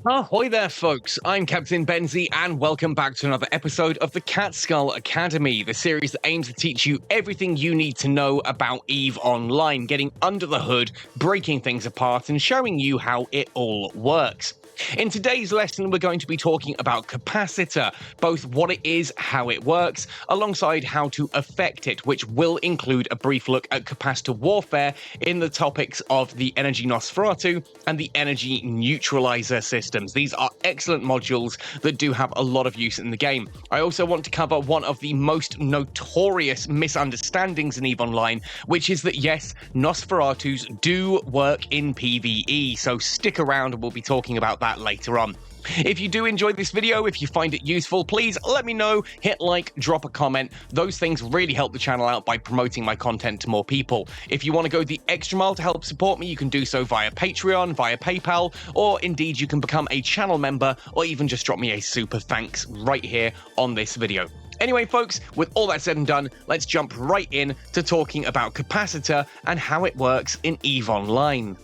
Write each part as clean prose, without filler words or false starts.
Ahoy there, folks. I'm Captain Benzie, and welcome back to another episode of the Cat Skull Academy, the series that aims to teach you everything you need to know about EVE Online, getting under the hood, breaking things apart, and showing you how it all works. In today's lesson, we're going to be talking about Capacitor, both what it is, how it works, alongside how to affect it, which will include a brief look at capacitor warfare in the topics of the energy Nosferatus and the energy neutralizer systems. These are excellent modules that do have a lot of use in the game. I also want to cover one of the most notorious misunderstandings in EVE Online, which is that yes, Nosferatus do work in PvE, so stick around and we'll be talking about that later on. If you do enjoy this video, if you find it useful, please let me know, hit like, drop a comment. Those things really help the channel out by promoting my content to more people. If you want to go the extra mile to help support me, you can do so via Patreon, via PayPal, or indeed you can become a channel member, or even just drop me a super thanks right here on this video. Anyway, folks, with all that said and done, let's jump right in to talking about Capacitor and how it works in EVE Online.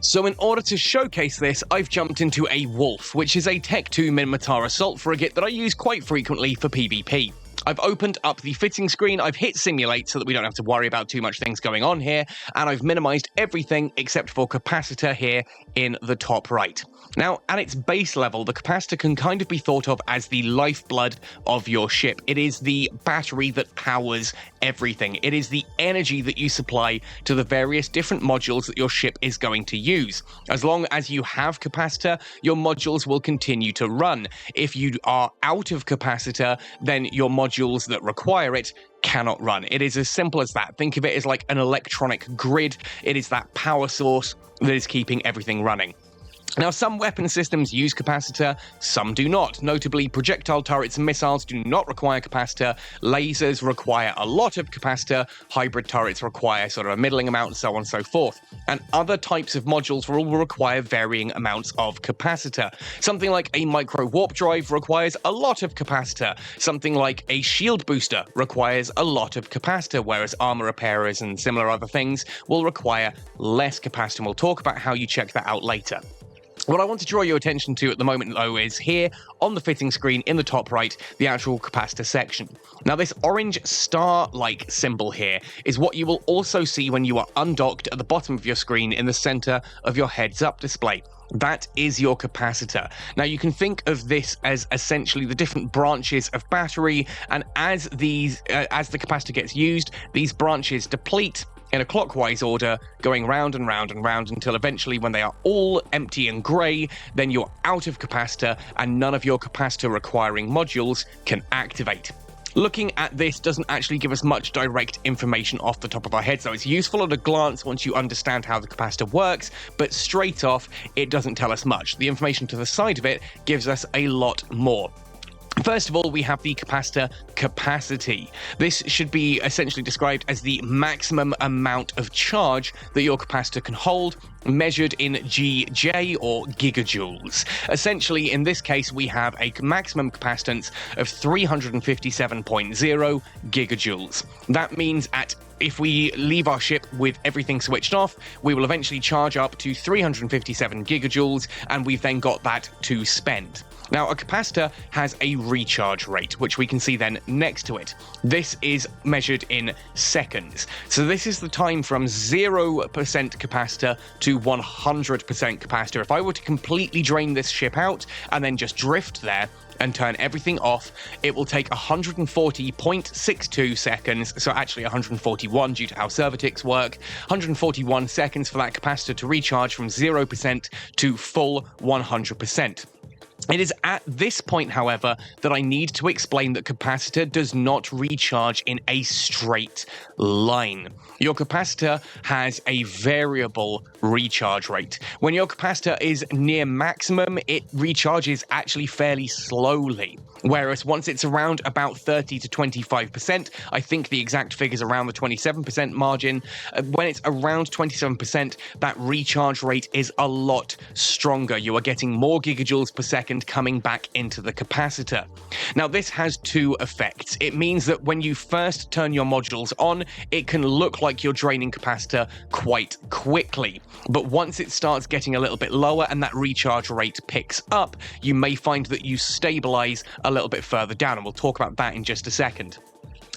So in order to showcase this, I've jumped into a Wolf, which is a Tech 2 Minmatar assault frigate that I use quite frequently for PvP. I've opened up the fitting screen, I've hit simulate so that we don't have to worry about too much things going on here, and I've minimized everything except for Capacitor here in the top right. Now, at its base level, the Capacitor can kind of be thought of as the lifeblood of your ship. It is the battery that powers everything. It is the energy that you supply to the various different modules that your ship is going to use. As long as you have Capacitor, your modules will continue to run. If you are out of Capacitor, then your modules that require it cannot run. It is as simple as that. Think of it as like an electronic grid. It is that power source that is keeping everything running. Now, some weapon systems use Capacitor, some do not. Notably, projectile turrets and missiles do not require Capacitor, lasers require a lot of Capacitor, hybrid turrets require sort of a middling amount, and so on and so forth. And other types of modules will require varying amounts of Capacitor. Something like a micro warp drive requires a lot of Capacitor. Something like a shield booster requires a lot of Capacitor, whereas armor repairers and similar other things will require less Capacitor. And we'll talk about how you check that out later. What I want to draw your attention to at the moment, though, is here on the fitting screen in the top right, the actual capacitor section. Now, this orange star-like symbol here is what you will also see when you are undocked at the bottom of your screen in the center of your heads-up display. That is your capacitor. Now, you can think of this as essentially the different branches of battery, and as the capacitor gets used, these branches deplete in a clockwise order, going round and round and round until eventually, when they are all empty and grey, then you're out of capacitor and none of your capacitor requiring modules can activate. Looking at this doesn't actually give us much direct information off the top of our heads, though. It's useful at a glance once you understand how the capacitor works, but straight off, it doesn't tell us much. The information to the side of it gives us a lot more. First of all, we have the capacitor capacity. This should be essentially described as the maximum amount of charge that your capacitor can hold, measured in GJ or gigajoules. Essentially, in this case, we have a maximum capacitance of 357.0 gigajoules. That means if we leave our ship with everything switched off, we will eventually charge up to 357 gigajoules, and we've then got that to spend. Now, a capacitor has a recharge rate, which we can see then next to it. This is measured in seconds. So this is the time from 0% capacitor to 100% capacitor. If I were to completely drain this ship out and then just drift there and turn everything off, it will take 140.62 seconds, so actually 141 due to how server ticks work, 141 seconds for that capacitor to recharge from 0% to full 100%. It is at this point, however, that I need to explain that capacitor does not recharge in a straight line. Your capacitor has a variable recharge rate. When your capacitor is near maximum, it recharges actually fairly slowly. Whereas once it's around about 30 to 25%, I think the exact figure's around the 27% margin, when it's around 27%, that recharge rate is a lot stronger. You are getting more gigajoules per second second coming back into the capacitor. Now, this has two effects. It means that when you first turn your modules on, it can look like you're draining capacitor quite quickly. But once it starts getting a little bit lower and that recharge rate picks up, you may find that you stabilize a little bit further down, and we'll talk about that in just a second.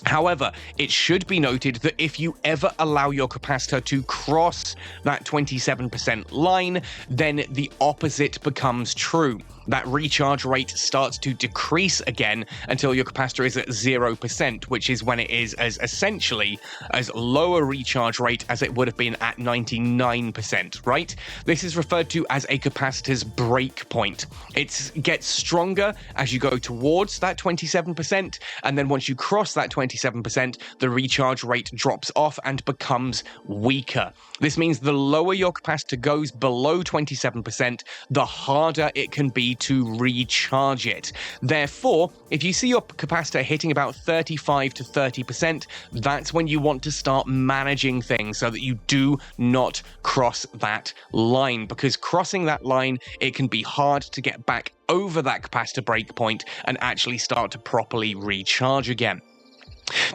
However, it should be noted that if you ever allow your capacitor to cross that 27% line, then the opposite becomes true. That recharge rate starts to decrease again until your capacitor is at 0%, which is when it is essentially as low a recharge rate as it would have been at 99%, right? This is referred to as a capacitor's break point. It gets stronger as you go towards that 27%, and then once you cross that 27%, the recharge rate drops off and becomes weaker. This means the lower your capacitor goes below 27%, the harder it can be to recharge it. Therefore, if you see your capacitor hitting about 35 to 30%, that's when you want to start managing things so that you do not cross that line, because crossing that line, it can be hard to get back over that capacitor break point and actually start to properly recharge again.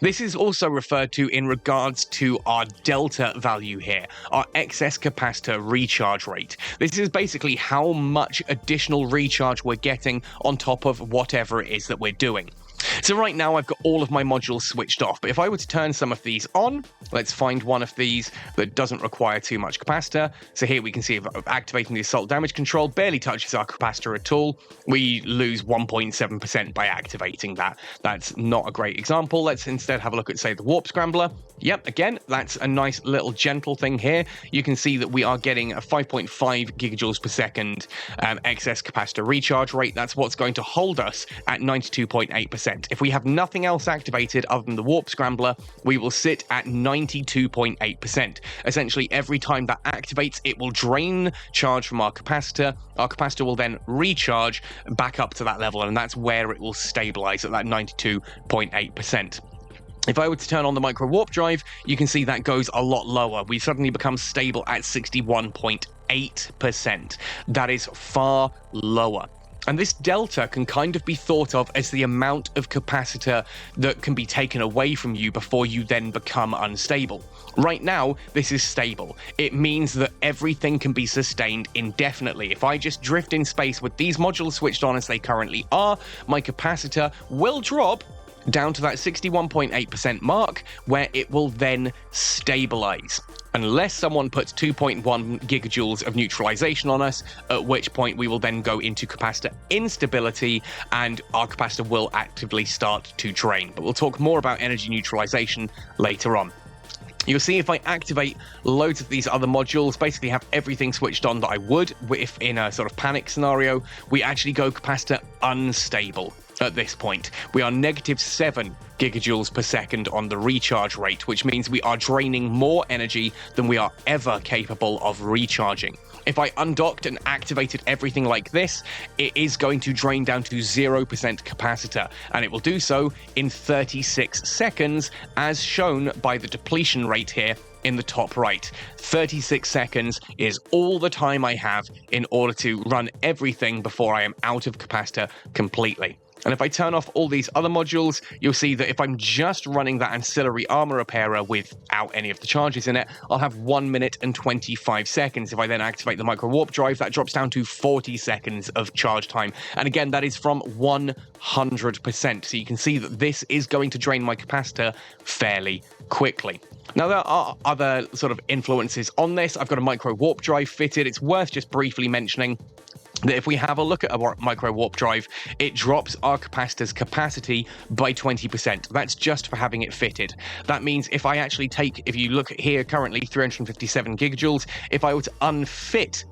This is also referred to in regards to our delta value here, our excess capacitor recharge rate. This is basically how much additional recharge we're getting on top of whatever it is that we're doing. So right now I've got all of my modules switched off, but if I were to turn some of these on, let's find one of these that doesn't require too much capacitor. So here we can see activating the assault damage control barely touches our capacitor at all. We lose 1.7% by activating that. That's not a great example. Let's instead have a look at, say, the warp scrambler. Yep, again, that's a nice little gentle thing here. You can see that we are getting a 5.5 gigajoules per second excess capacitor recharge rate. That's what's going to hold us at 92.8%. If we have nothing else activated other than the warp scrambler, we will sit at 92.8%. Essentially, every time that activates, it will drain charge from our capacitor. Our capacitor will then recharge back up to that level, and that's where it will stabilize at that 92.8%. If I were to turn on the micro warp drive, you can see that goes a lot lower. We suddenly become stable at 61.8%. That is far lower. And this delta can kind of be thought of as the amount of capacitor that can be taken away from you before you then become unstable. Right now, this is stable. It means that everything can be sustained indefinitely. If I just drift in space with these modules switched on as they currently are, my capacitor will drop down to that 61.8% mark, where it will then stabilize. Unless someone puts 2.1 gigajoules of neutralization on us, at which point we will then go into capacitor instability and our capacitor will actively start to drain. But we'll talk more about energy neutralization later on. You'll see if I activate loads of these other modules, basically have everything switched on that I would if in a sort of panic scenario, we actually go capacitor unstable. At this point, we are -7 gigajoules per second on the recharge rate, which means we are draining more energy than we are ever capable of recharging. If I undocked and activated everything like this, it is going to drain down to 0% capacitor, and it will do so in 36 seconds, as shown by the depletion rate here in the top right. 36 seconds is all the time I have in order to run everything before I am out of capacitor completely. And if I turn off all these other modules, you'll see that if I'm just running that ancillary armor repairer without any of the charges in it, I'll have 1 minute and 25 seconds. If I then activate the micro warp drive, that drops down to 40 seconds of charge time. And again, that is from 100%. So you can see that this is going to drain my capacitor fairly quickly. Now, there are other sort of influences on this. I've got a micro warp drive fitted. It's worth just briefly mentioning that if we have a look at a micro warp drive, it drops our capacitor's capacity by 20%. That's just for having it fitted. That means if I actually if you look at here currently 357 gigajoules, if I were to unfit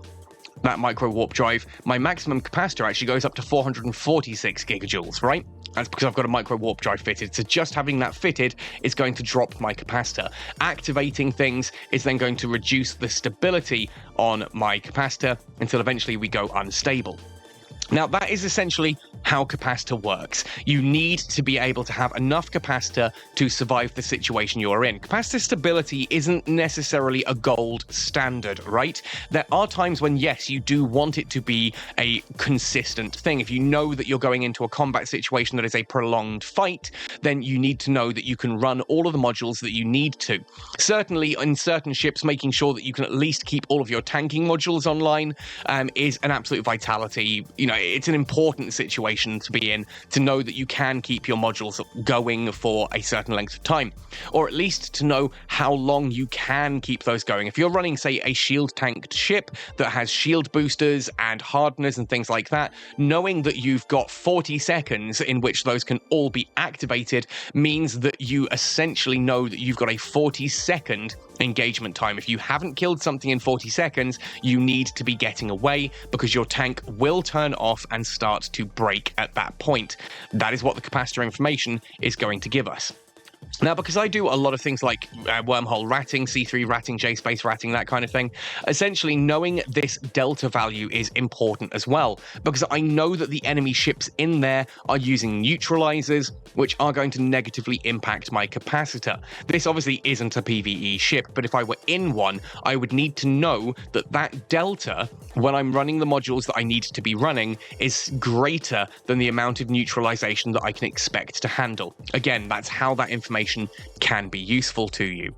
that micro warp drive, my maximum capacitor actually goes up to 446 gigajoules, right? That's because I've got a micro warp drive fitted. So just having that fitted is going to drop my capacitor. Activating things is then going to reduce the stability on my capacitor until eventually we go unstable. Now, that is essentially how capacitor works. You need to be able to have enough capacitor to survive the situation you're in. Capacitor stability isn't necessarily a gold standard, right? There are times when, yes, you do want it to be a consistent thing. If you know that you're going into a combat situation that is a prolonged fight, then you need to know that you can run all of the modules that you need to. Certainly, in certain ships, making sure that you can at least keep all of your tanking modules online is an absolute vitality. You know, it's an important situation to be in, to know that you can keep your modules going for a certain length of time, or at least to know how long you can keep those going. If you're running, say, a shield tanked ship that has shield boosters and hardeners and things like that, knowing that you've got 40 seconds in which those can all be activated means that you essentially know that you've got a 40-second engagement time. If you haven't killed something in 40 seconds, you need to be getting away, because your tank will turn off and start to break at that point. That is what the capacitor information is going to give us. Now, because I do a lot of things like wormhole ratting, C3 ratting, J-space ratting, that kind of thing, essentially knowing this delta value is important as well, because I know that the enemy ships in there are using neutralizers, which are going to negatively impact my capacitor. This obviously isn't a PvE ship, but if I were in one, I would need to know that that delta, when I'm running the modules that I need to be running, is greater than the amount of neutralization that I can expect to handle. Again, that's how that information can be useful to you.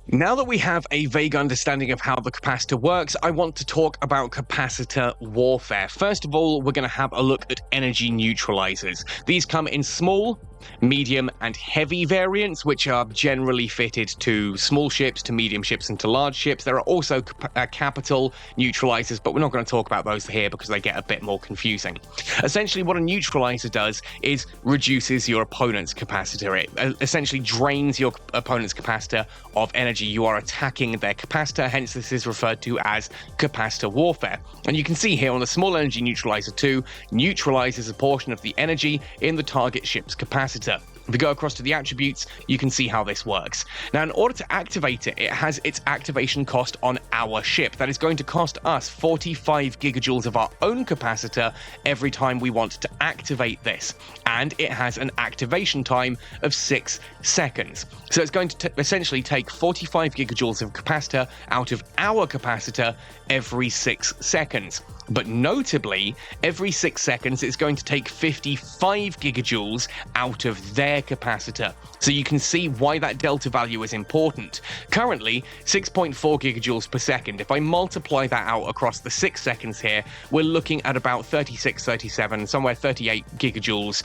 Now that we have a vague understanding of how the capacitor works, I want to talk about capacitor warfare. First of all, we're going to have a look at energy neutralizers. These come in small, medium, and heavy variants, which are generally fitted to small ships, to medium ships, and to large ships. There are also capital neutralizers, but we're not going to talk about those here because they get a bit more confusing. Essentially, what a neutralizer does is reduces your opponent's capacitor. It essentially drains your opponent's capacitor of energy. You are attacking their capacitor, hence this is referred to as capacitor warfare. And you can see here on the small energy neutralizer 2, neutralizes a portion of the energy in the target ship's capacitor. If we go across to the attributes, you can see how this works. Now, in order to activate it, it has its activation cost on our ship. That is going to cost us 45 gigajoules of our own capacitor every time we want to activate this. And it has an activation time of 6 seconds. So it's going to essentially take 45 gigajoules of capacitor out of our capacitor every 6 seconds. But notably, every 6 seconds, it's going to take 55 gigajoules out of their capacitor. So you can see why that delta value is important. Currently, 6.4 gigajoules per second. If I multiply that out across the 6 seconds here, we're looking at about 36, 37, somewhere 38 gigajoules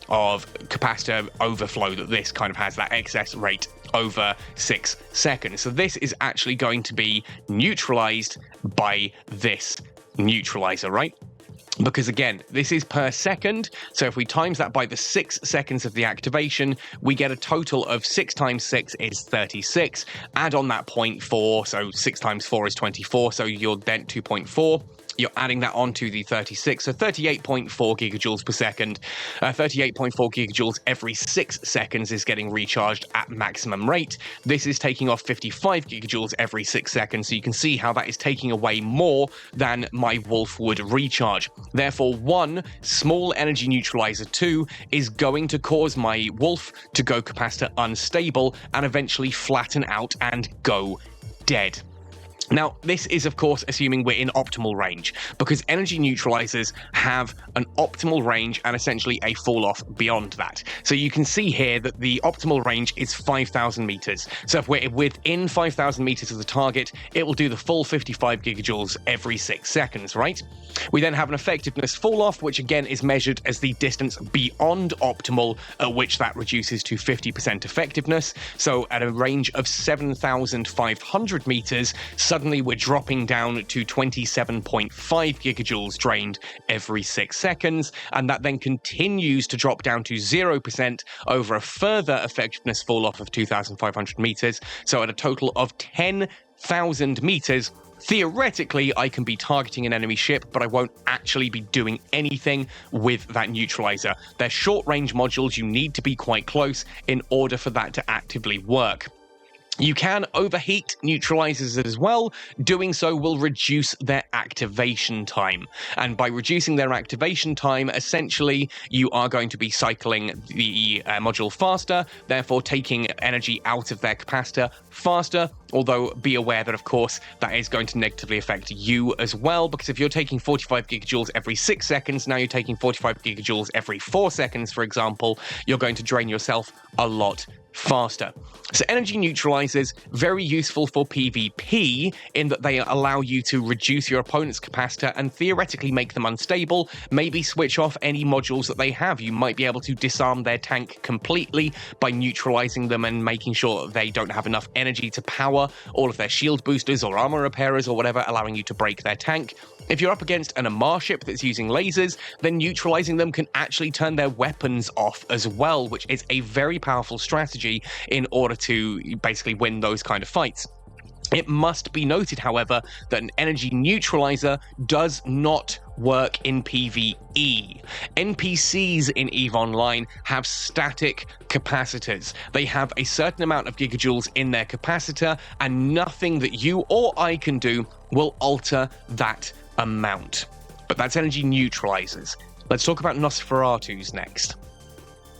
of capacitor overflow that this kind of has, that excess rate over 6 seconds. So this is actually going to be neutralized by this neutralizer, right? Because again, this is per second, so if we times that by the 6 seconds of the activation, we get a total of 6 times 6 is 36. Add on that 0.4, so 6 times 4 is 24, so you're then 2.4. You're adding that on to the 36, so 38.4 gigajoules per second. 38.4 gigajoules every 6 seconds is getting recharged at maximum rate. This is taking off 55 gigajoules every 6 seconds, so you can see how that is taking away more than my Wolf would recharge. Therefore, 1 small energy neutralizer 2 is going to cause my Wolf to go capacitor unstable and eventually flatten out and go dead. Now, this is, of course, assuming we're in optimal range, because energy neutralizers have an optimal range and essentially a fall-off beyond that. So you can see here that the optimal range is 5,000 meters. So if we're within 5,000 meters of the target, it will do the full 55 gigajoules every 6 seconds, right? We then have an effectiveness fall-off, which again is measured as the distance beyond optimal, at which that reduces to 50% effectiveness. So at a range of 7,500 meters, suddenly we're dropping down to 27.5 gigajoules drained every 6 seconds, and that then continues to drop down to 0% over a further effectiveness fall-off of 2,500 meters. So at a total of 10,000 meters, theoretically, I can be targeting an enemy ship, but I won't actually be doing anything with that neutralizer. They're short-range modules. You need to be quite close in order for that to actively work. You can overheat neutralizers as well. Doing so will reduce their activation time. And by reducing their activation time, essentially, you are going to be cycling the module faster, therefore taking energy out of their capacitor faster. Although be aware that, of course, that is going to negatively affect you as well, because if you're taking 45 gigajoules every 6 seconds, now you're taking 45 gigajoules every 4 seconds, for example, you're going to drain yourself a lot faster. So energy neutralizers, very useful for PvP in that they allow you to reduce your opponent's capacitor and theoretically make them unstable, maybe switch off any modules that they have. You might be able to disarm their tank completely by neutralizing them and making sure that they don't have enough energy to power all of their shield boosters or armor repairers or whatever, allowing you to break their tank. If you're up against an Amar ship that's using lasers, then neutralizing them can actually turn their weapons off as well, which is a very powerful strategy in order to basically win those kind of fights. It must be noted, however, that an energy neutralizer does not work in PvE. NPCs in EVE Online have static capacitors. They have a certain amount of gigajoules in their capacitor, and nothing that you or I can do will alter that amount. But that's energy neutralizers. Let's talk about Nosferatus next.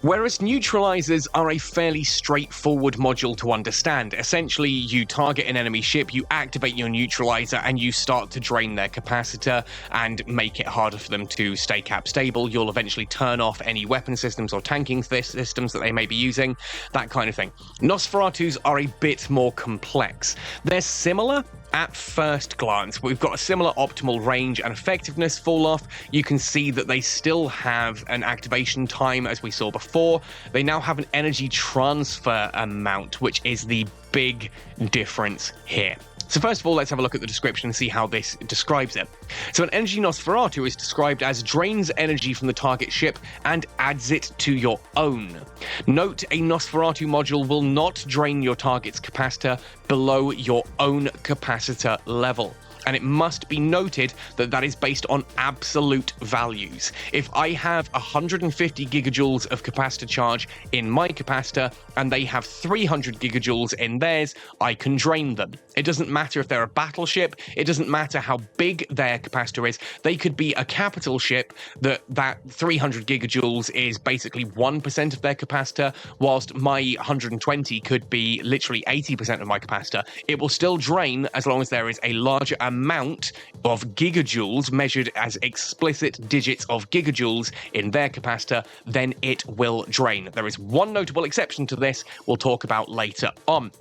Whereas neutralizers are a fairly straightforward module to understand. Essentially, you target an enemy ship, you activate your neutralizer, and you start to drain their capacitor and make it harder for them to stay cap stable. You'll eventually turn off any weapon systems or tanking systems that they may be using, that kind of thing. Nosferatus are a bit more complex. They're similar at first glance. We've got a similar optimal range and effectiveness fall-off. You can see that they still have an activation time as we saw before. They now have an energy transfer amount, which is the big difference here. So first of all, let's have a look at the description and see how this describes it. So an energy Nosferatu is described as drains energy from the target ship and adds it to your own. Note, a Nosferatu module will not drain your target's capacitor below your own capacitor level. And it must be noted that that is based on absolute values. If I have 150 gigajoules of capacitor charge in my capacitor and they have 300 gigajoules in theirs, I can drain them. It doesn't matter if they're a battleship, it doesn't matter how big their capacitor is. They could be a capital ship that 300 gigajoules is basically 1% of their capacitor, whilst my 120 could be literally 80% of my capacitor. It will still drain as long as there is a larger amount of gigajoules measured as explicit digits of gigajoules in their capacitor, then it will drain. There is one notable exception to this we'll talk about later on.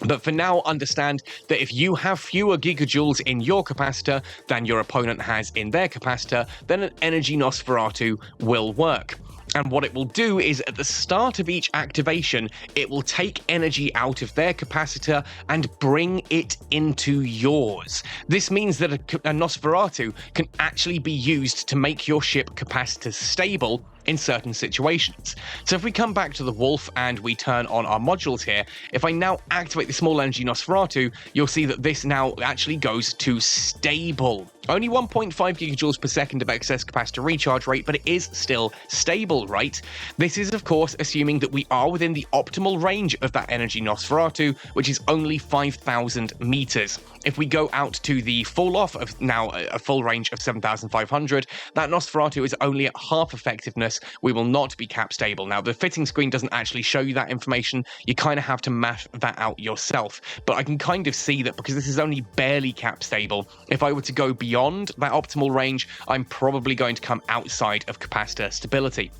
But for now, understand that if you have fewer gigajoules in your capacitor than your opponent has in their capacitor, then an energy Nosferatu will work. And what it will do is, at the start of each activation, it will take energy out of their capacitor and bring it into yours. This means that a Nosferatu can actually be used to make your ship capacitor stable in certain situations. So if we come back to the Wolf and we turn on our modules here, if I now activate the small energy Nosferatu, you'll see that this now actually goes to stable. Only 1.5 gigajoules per second of excess capacitor recharge rate, but it is still stable, right? This is, of course, assuming that we are within the optimal range of that energy Nosferatu, which is only 5,000 meters. If we go out to the fall-off of now a full range of 7,500, that Nosferatu is only at half effectiveness. We will not be cap stable. Now, the fitting screen doesn't actually show you that information. You kind of have to math that out yourself. But I can kind of see that because this is only barely cap stable, if I were to go beyond that optimal range, I'm probably going to come outside of capacitor stability.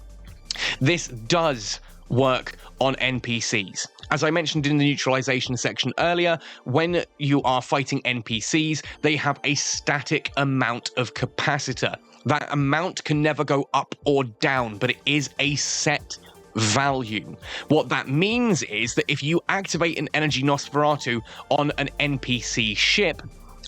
This does work on NPCs. As I mentioned in the neutralization section earlier, when you are fighting NPCs, they have a static amount of capacitor. That amount can never go up or down, but it is a set value. What that means is that if you activate an energy Nosferatu on an NPC ship,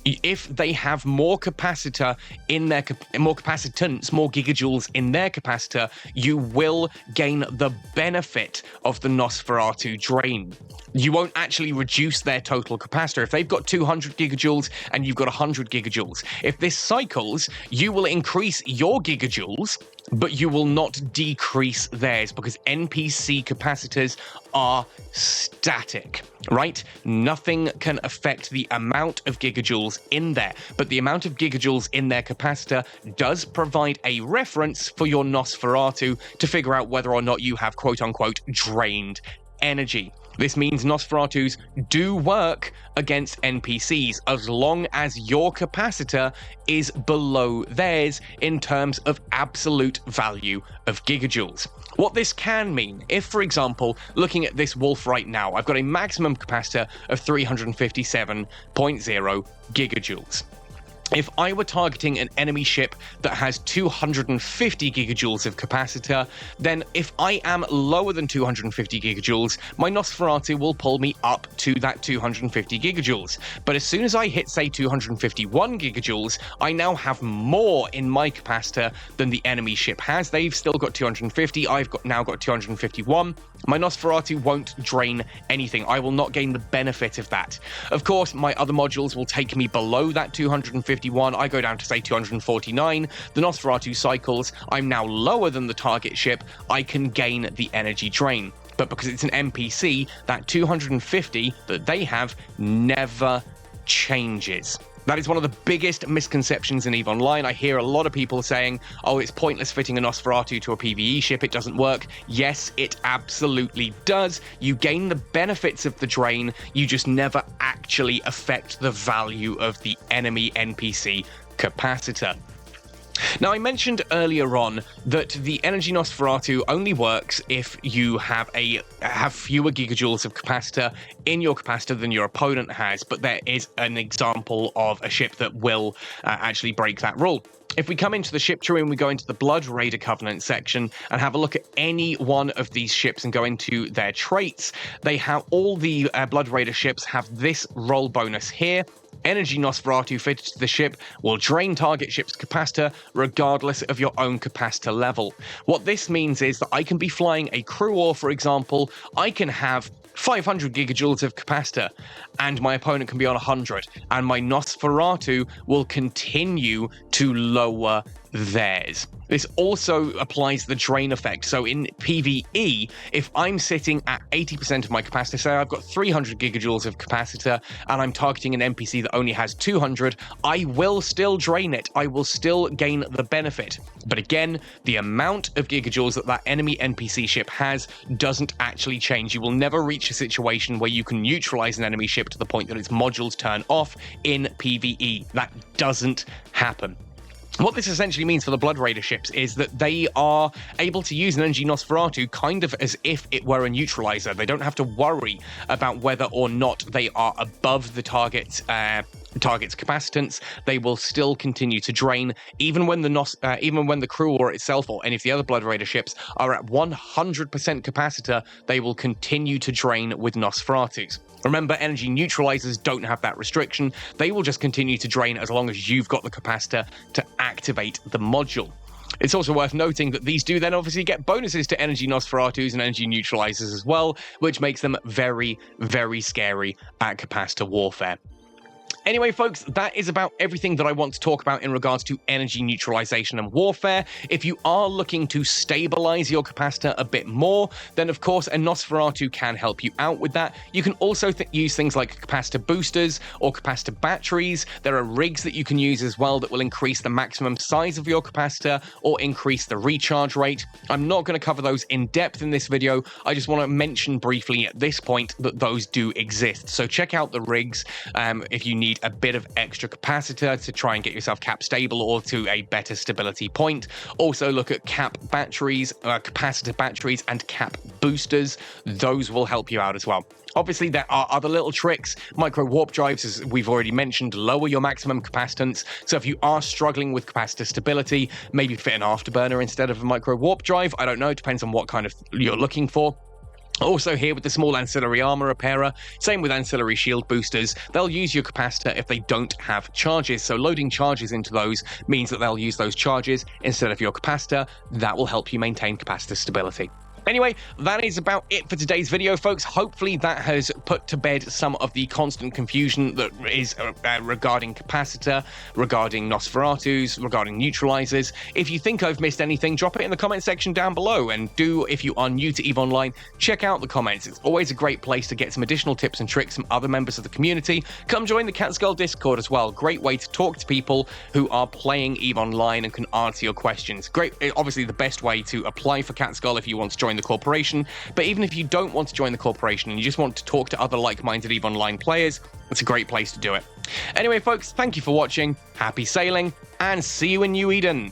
if they have more capacitor in their more capacitance, more gigajoules in their capacitor, you will gain the benefit of the Nosferatu drain. You won't actually reduce their total capacitor. If they've got 200 gigajoules and you've got 100 gigajoules, if this cycles, you will increase your gigajoules, but you will not decrease theirs because NPC capacitors are static, right? Nothing can affect the amount of gigajoules in there, but the amount of gigajoules in their capacitor does provide a reference for your Nosferatu to figure out whether or not you have quote-unquote drained energy. This means Nosferatus do work against NPCs as long as your capacitor is below theirs in terms of absolute value of gigajoules. What this can mean, if, for example, looking at this wolf right now, I've got a maximum capacitor of 357.0 gigajoules. If I were targeting an enemy ship that has 250 gigajoules of capacitor, then if I am lower than 250 gigajoules, my Nosferatu will pull me up to that 250 gigajoules. But as soon as I hit, say, 251 gigajoules, I now have more in my capacitor than the enemy ship has. They've still got 250, I've now got 251. My Nosferatu won't drain anything. I will not gain the benefit of that. Of course, my other modules will take me below that 251. I go down to, say, 249. The Nosferatu cycles. I'm now lower than the target ship. I can gain the energy drain. But because it's an NPC, that 250 that they have never changes. That is one of the biggest misconceptions in EVE Online. I hear a lot of people saying, oh, it's pointless fitting a Nosferatu to a PvE ship, it doesn't work. Yes, it absolutely does. You gain the benefits of the drain, you just never actually affect the value of the enemy NPC capacitor. Now, I mentioned earlier on that the Energy Nosferatu only works if you have fewer gigajoules of capacitor in your capacitor than your opponent has, but there is an example of a ship that will actually break that rule. If we come into the ship tree and we go into the Blood Raider Covenant section and have a look at any one of these ships and go into their traits, they have all the Blood Raider ships have this roll bonus here. Energy Nosferatu fitted to the ship will drain target ship's capacitor regardless of your own capacitor level. What this means is that I can be flying a crew ore, for example, I can have 500 gigajoules of capacitor and my opponent can be on 100, and my Nosferatu will continue to lower theirs. This also applies the drain effect. So in PvE, if I'm sitting at 80% of my capacitor, say I've got 300 gigajoules of capacitor and I'm targeting an NPC that only has 200, I will still drain it. I will still gain the benefit. But again, the amount of gigajoules that enemy NPC ship has doesn't actually change. You will never reach a situation where you can neutralize an enemy ship to the point that its modules turn off in PvE. That doesn't happen. What this essentially means for the Blood Raider ships is that they are able to use an Energy Nosferatu kind of as if it were a neutralizer. They don't have to worry about whether or not they are above the target's capacitance. They will still continue to drain, even when the crew ore itself or any of the other Blood Raider ships are at 100% capacitor. They will continue to drain with Nosferatus. Remember, energy neutralizers don't have that restriction. They will just continue to drain as long as you've got the capacitor to activate the module. It's also worth noting that these do then obviously get bonuses to energy Nosferatus and energy neutralizers as well, which makes them very, very scary at capacitor warfare. Anyway, folks, that is about everything that I want to talk about in regards to energy neutralization and warfare. If you are looking to stabilize your capacitor a bit more, then of course a Nosferatu can help you out with that. You can also use things like capacitor boosters or capacitor batteries. There are rigs that you can use as well that will increase the maximum size of your capacitor or increase the recharge rate. I'm not going to cover those in depth in this video. I just want to mention briefly at this point that those do exist. So check out the rigs if you need a bit of extra capacitor to try and get yourself cap stable or to a better stability point. Also look at cap batteries, capacitor batteries and cap boosters. Those will help you out as well. Obviously, there are other little tricks. Micro warp drives, as we've already mentioned, lower your maximum capacitance. So if you are struggling with capacitor stability, maybe fit an afterburner instead of a micro warp drive. I don't know, it depends on what kind of you're looking for. Also here with the small ancillary armor repairer, same with ancillary shield boosters, they'll use your capacitor if they don't have charges, so loading charges into those means that they'll use those charges instead of your capacitor. That will help you maintain capacitor stability. Anyway, that is about it for today's video, folks. Hopefully that has put to bed some of the constant confusion that is regarding Capacitor, regarding Nosferatus, regarding Neutralizers. If you think I've missed anything, drop it in the comment section down below. And if you are new to EVE Online, check out the comments. It's always a great place to get some additional tips and tricks from other members of the community. Come join the Catskull Discord as well. Great way to talk to people who are playing EVE Online and can answer your questions. Great, obviously the best way to apply for Catskull if you want to join the corporation, but even if you don't want to join the corporation and you just want to talk to other like-minded EVE Online players, it's a great place to do it. Anyway, folks, thank you for watching, happy sailing, and see you in New Eden!